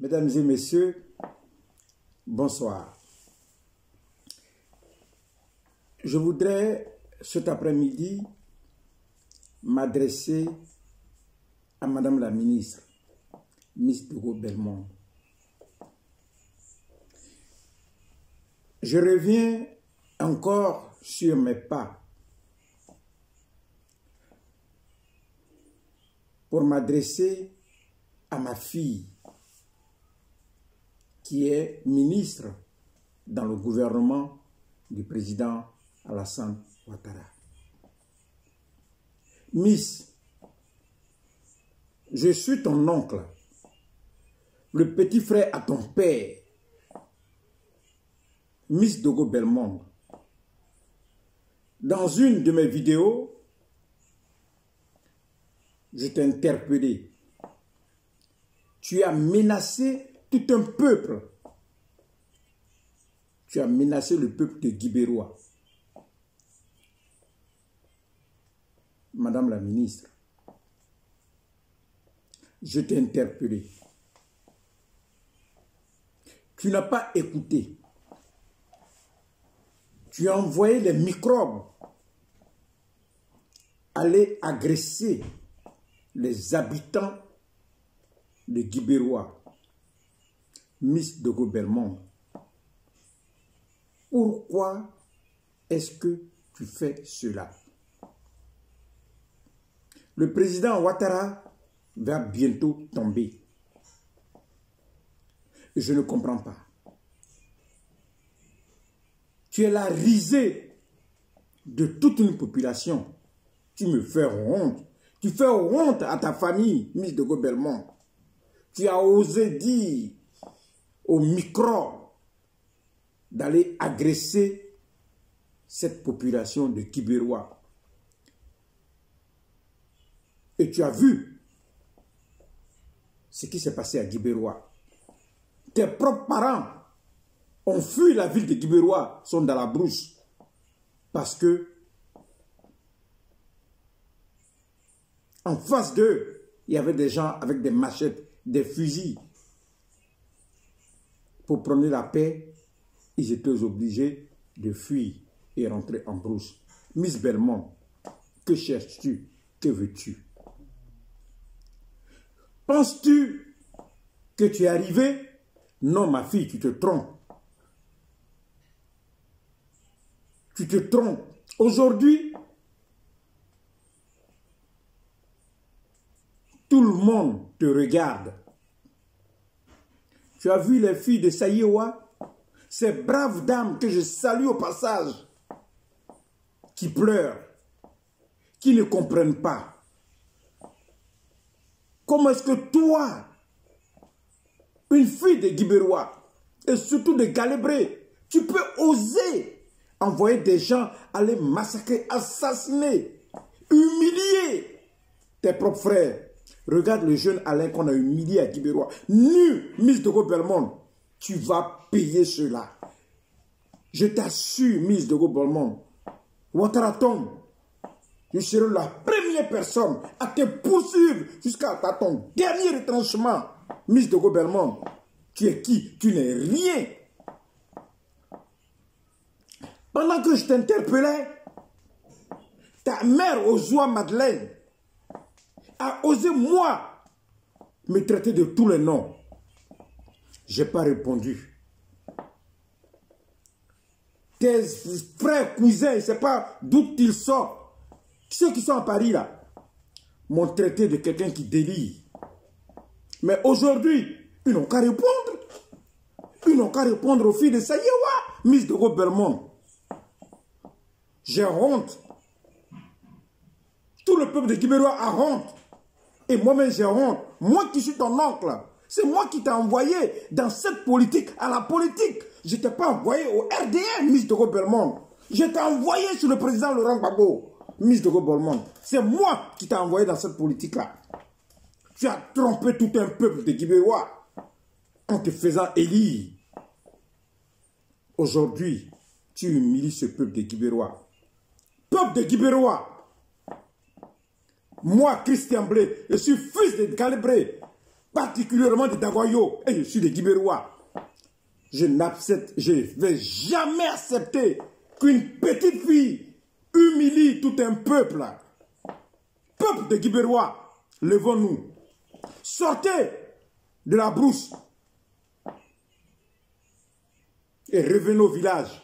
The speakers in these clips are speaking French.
Mesdames et messieurs, bonsoir. Je voudrais cet après-midi m'adresser à Madame la ministre, Miss Dogo Belmond. Je reviens encore sur mes pas pour m'adresser à ma fille qui est ministre dans le gouvernement du président Alassane Ouattara. Miss, je suis ton oncle, le petit frère à ton père, Miss Dogo Belmond. Dans une de mes vidéos, je t'ai interpellé. Tu as menacé tout un peuple. Tu as menacé le peuple de Guibérois. Madame la ministre, je t'ai interpellé. Tu n'as pas écouté. Tu as envoyé les microbes aller agresser les habitants de Guibérois. Miss Dogo Belmond, pourquoi est-ce que tu fais cela? Le président Ouattara va bientôt tomber. Je ne comprends pas. Tu es la risée de toute une population. Tu me fais honte. Tu fais honte à ta famille, Miss Dogo Belmond. Tu as osé dire au micro d'aller agresser cette population de Guibérois. Et tu as vu ce qui s'est passé à Guibérois. Tes propres parents ont fui la ville de Guibérois, sont dans la brousse. Parce que en face d'eux, il y avait des gens avec des machettes, des fusils. Pour prendre la paix, ils étaient obligés de fuir et rentrer en brousse. Miss Belmond, que cherches-tu? Que veux-tu? Penses-tu que tu es arrivé? Non, ma fille, tu te trompes. Tu te trompes. Aujourd'hui, tout le monde te regarde. Tu as vu les filles de Saïewa, ces braves dames que je salue au passage, qui pleurent, qui ne comprennent pas. Comment est-ce que toi, une fille de Guibérois, et surtout de Galébré, tu peux oser envoyer des gens aller massacrer, assassiner, humilier tes propres frères? Regarde le jeune Alain qu'on a humilié à Guibérois. Nu, Miss Dogo Belmond, tu vas payer cela. Je t'assure, Miss Dogo Belmond, Ouattara tombe. Je serai la première personne à te poursuivre jusqu'à ton dernier retranchement. Miss Dogo Belmond, tu es qui? Tu n'es rien. Pendant que je t'interpellais, ta mère, Ozoa Madeleine, a osé, moi, me traiter de tous les noms. Je n'ai pas répondu. Tes frères, cousins, je ne sais pas d'où ils sortent. Ceux qui sont à Paris, là, m'ont traité de quelqu'un qui délire. Mais aujourd'hui, ils n'ont qu'à répondre. Ils n'ont qu'à répondre aux filles de Saïewa, Miss Dogo Belmond. J'ai honte. Tout le peuple de Guibérois a honte. Et moi-même, j'ai honte. Moi qui suis ton oncle, c'est moi qui t'ai envoyé dans cette politique, à la politique. Je ne t'ai pas envoyé au RDN, Miss Dogo Belmond. Je t'ai envoyé sur le président Laurent Gbagbo, Miss Dogo Belmond. C'est moi qui t'ai envoyé dans cette politique-là. Tu as trompé tout un peuple de Guibérois en te faisant élire. Aujourd'hui, tu humilies ce peuple de Guibérois. Peuple de Guibérois, moi, Christian Blé, je suis fils de Galébré. particulièrement de Dagoyo, et je suis de Guibérois. Je ne vais jamais accepter qu'une petite fille humilie tout un peuple. Peuple de Guibérois, levons-nous. Sortez de la brousse et revenez au village.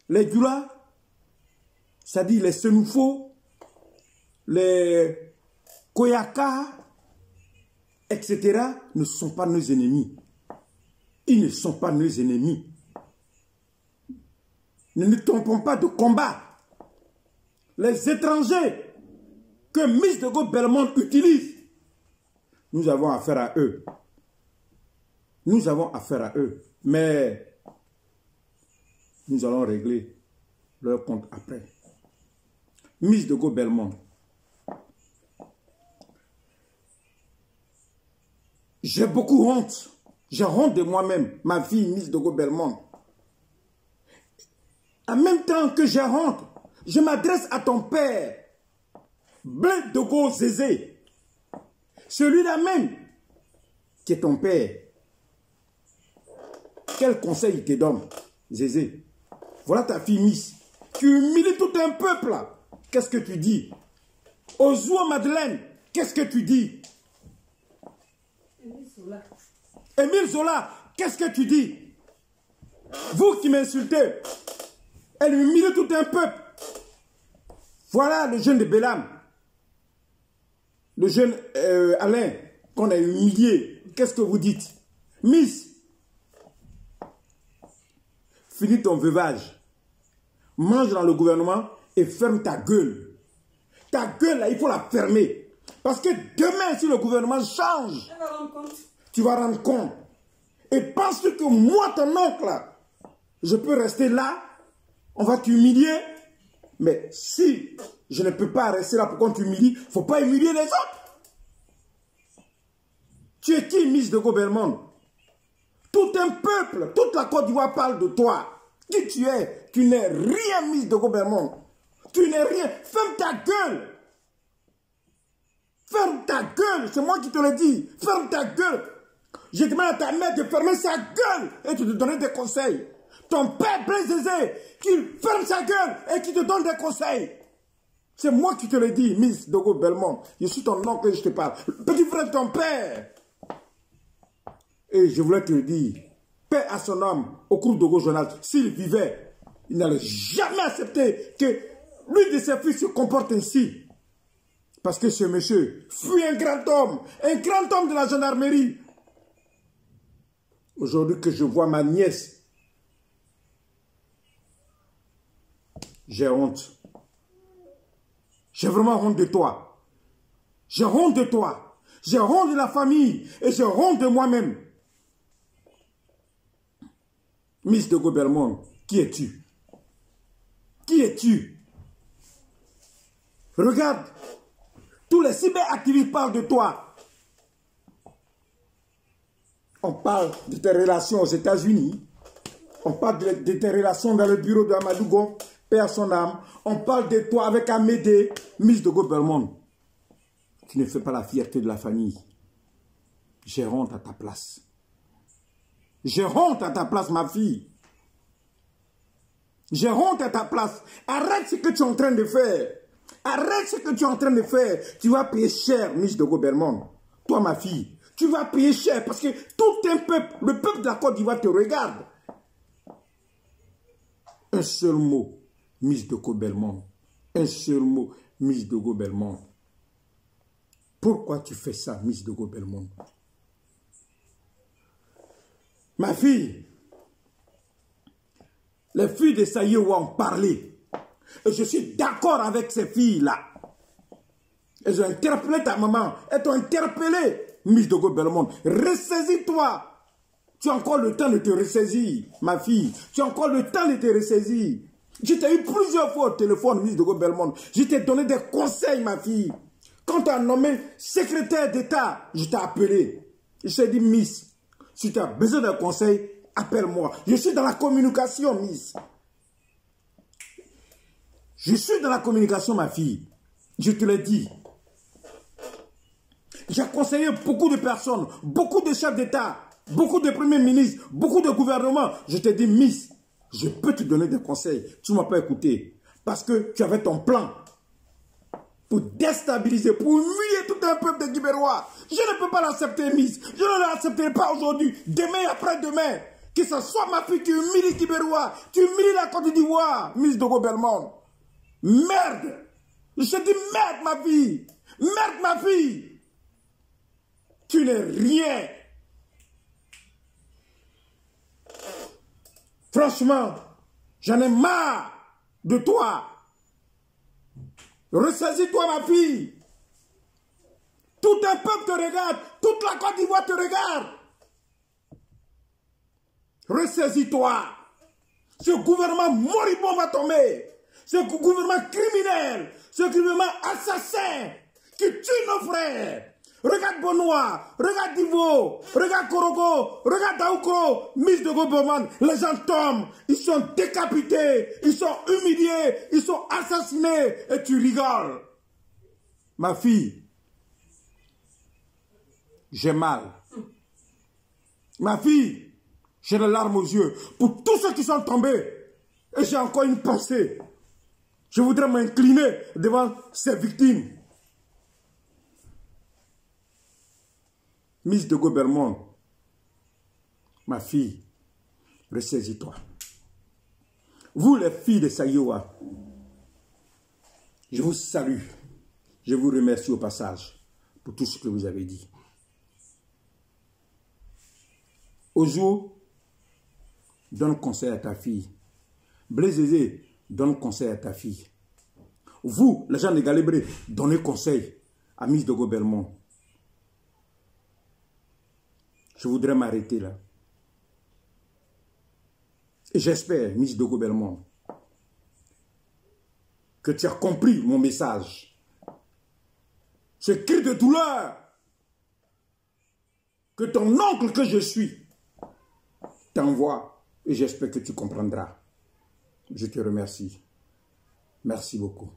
Les Gula, c'est-à-dire les Senoufo, les Koyaka, etc., ne sont pas nos ennemis. Ils ne sont pas nos ennemis. Ne nous trompons pas de combat. Les étrangers que Miss de Gaulle-Bellemonde utilise, nous avons affaire à eux. Nous avons affaire à eux. Mais nous allons régler leur compte après. Miss de Gaulle-Bellemonde. J'ai beaucoup honte. J'ai honte de moi-même, ma fille Miss de Gaulle-Bellemonde. En même temps que j'ai honte, je m'adresse à ton père, Blaise de Gaulle Zézé. Celui-là même qui est ton père. Quel conseil il te donne, Zézé? Voilà ta fille Miss. Tu humilies tout un peuple. Qu'est-ce que tu dis? Ozoua Madeleine, qu'est-ce que tu dis? Émile Zola, qu'est-ce que tu dis? Vous qui m'insultez, elle humilie tout un peuple. Voilà le jeune de Bellam, le jeune Alain, qu'on a humilié. Qu'est-ce que vous dites? Miss, finis ton veuvage. Mange dans le gouvernement et ferme ta gueule. Ta gueule, là, il faut la fermer. Parce que demain, si le gouvernement change, tu vas rendre compte. Et penses-tu que moi, ton oncle, là, je peux rester là? On va t'humilier? Mais si je ne peux pas rester là pour qu'on t'humilie, il ne faut pas humilier les autres. Tu es qui, Miss de Gaulle-Bellemonde? Tout un peuple, toute la Côte d'Ivoire parle de toi. Qui tu es? Tu n'es rien, Miss de Gaulle-Bellemonde. Tu n'es rien. Ferme ta gueule. Ferme ta gueule. C'est moi qui te le dis. Ferme ta gueule. Je demande à ta mère de fermer sa gueule et de te donner des conseils. Ton père Blaise Zézé, qu'il ferme sa gueule et qui te donne des conseils. C'est moi qui te le dis, Miss de Gaulle-Bellemonde. Je suis ton oncle et je te parle. Petit frère de ton père. Et je voulais te le dire, paix à son âme, au cours de Gaulle Journal, s'il vivait, il n'allait jamais accepter que l'une de ses fils se comporte ainsi. Parce que ce monsieur fut un grand homme de la gendarmerie. Aujourd'hui que je vois ma nièce, j'ai honte. J'ai vraiment honte de toi. J'ai honte de toi. J'ai honte de la famille et j'ai honte de moi-même. Miss de Gaulle-Bellemonde, qui es-tu? Qui es-tu? Regarde, tous les cyberactivistes parlent de toi. On parle de tes relations aux États-Unis. On parle de tes relations dans le bureau de Amadou Gon, paix à son âme. On parle de toi avec Amédée, Miss de Gaulle-Bellemonde. Tu ne fais pas la fierté de la famille. J'ai honte à ta place. J'ai honte à ta place, ma fille. J'ai honte à ta place. Arrête ce que tu es en train de faire. Arrête ce que tu es en train de faire. Tu vas payer cher, Miss de Gaulle-Bellemonde. Toi, ma fille, tu vas payer cher parce que tout un peuple, le peuple de la Côte d'Ivoire te regarde. Un seul mot, Miss de Gaulle-Bellemonde. Un seul mot, Miss de Gaulle-Bellemonde. Pourquoi tu fais ça, Miss de Gaulle-Bellemonde? Ma fille, les filles de Saïewa ont parlé. Et je suis d'accord avec ces filles-là. Elles ont interpellé ta maman. Elles t'ont interpellé, Miss de Gaulle-Bellemonde. Ressaisis-toi. Tu as encore le temps de te ressaisir, ma fille. Tu as encore le temps de te ressaisir. Je t'ai eu plusieurs fois au téléphone, Miss de Gaulle-Bellemonde. Je t'ai donné des conseils, ma fille. Quand tu as nommé secrétaire d'État, je t'ai appelé. Je t'ai dit, Miss, si tu as besoin d'un conseil, appelle-moi. Je suis dans la communication, Miss. Je suis dans la communication, ma fille. Je te l'ai dit. J'ai conseillé beaucoup de personnes, beaucoup de chefs d'État, beaucoup de premiers ministres, beaucoup de gouvernements. Je t'ai dit, Miss, je peux te donner des conseils. Tu ne m'as pas écouté. Parce que tu avais ton plan pour déstabiliser, pour humilier tout un peuple de Guibérois. Je ne peux pas l'accepter, Miss. Je ne l'accepterai pas aujourd'hui, demain et après-demain. Que ce soit ma fille, tu humilies Guibérois, tu humilies la Côte d'Ivoire, Miss Dogo Belmond. Merde. Je te dis merde, ma fille. Merde, ma fille. Tu n'es rien. Franchement, j'en ai marre de toi. Ressaisis-toi, ma fille. Tout un peuple te regarde. Toute la Côte d'Ivoire te regarde. Ressaisis-toi. Ce gouvernement moribond va tomber. Ce gouvernement criminel. Ce gouvernement assassin qui tue nos frères. Regarde Benoît, regarde Divo, regarde Korogo, regarde Daoukro, Miss de Goberman. Les gens tombent, ils sont décapités, ils sont humiliés, ils sont assassinés et tu rigoles. Ma fille, j'ai mal. Ma fille, j'ai les larmes aux yeux pour tous ceux qui sont tombés. Et j'ai encore une pensée. Je voudrais m'incliner devant ces victimes. Miss de Goberman, ma fille, ressaisis-toi. Vous les filles de Sayoua, je vous salue. Je vous remercie au passage pour tout ce que vous avez dit. Au jour, donne conseil à ta fille. Blaise Zé, donne conseil à ta fille. Vous, les gens de Galibré, donnez conseil à Miss de Goberman. Je voudrais m'arrêter là. Et j'espère, Miss Dogo Belmond, que tu as compris mon message. Ce cri de douleur que ton oncle que je suis t'envoie. Et j'espère que tu comprendras. Je te remercie. Merci beaucoup.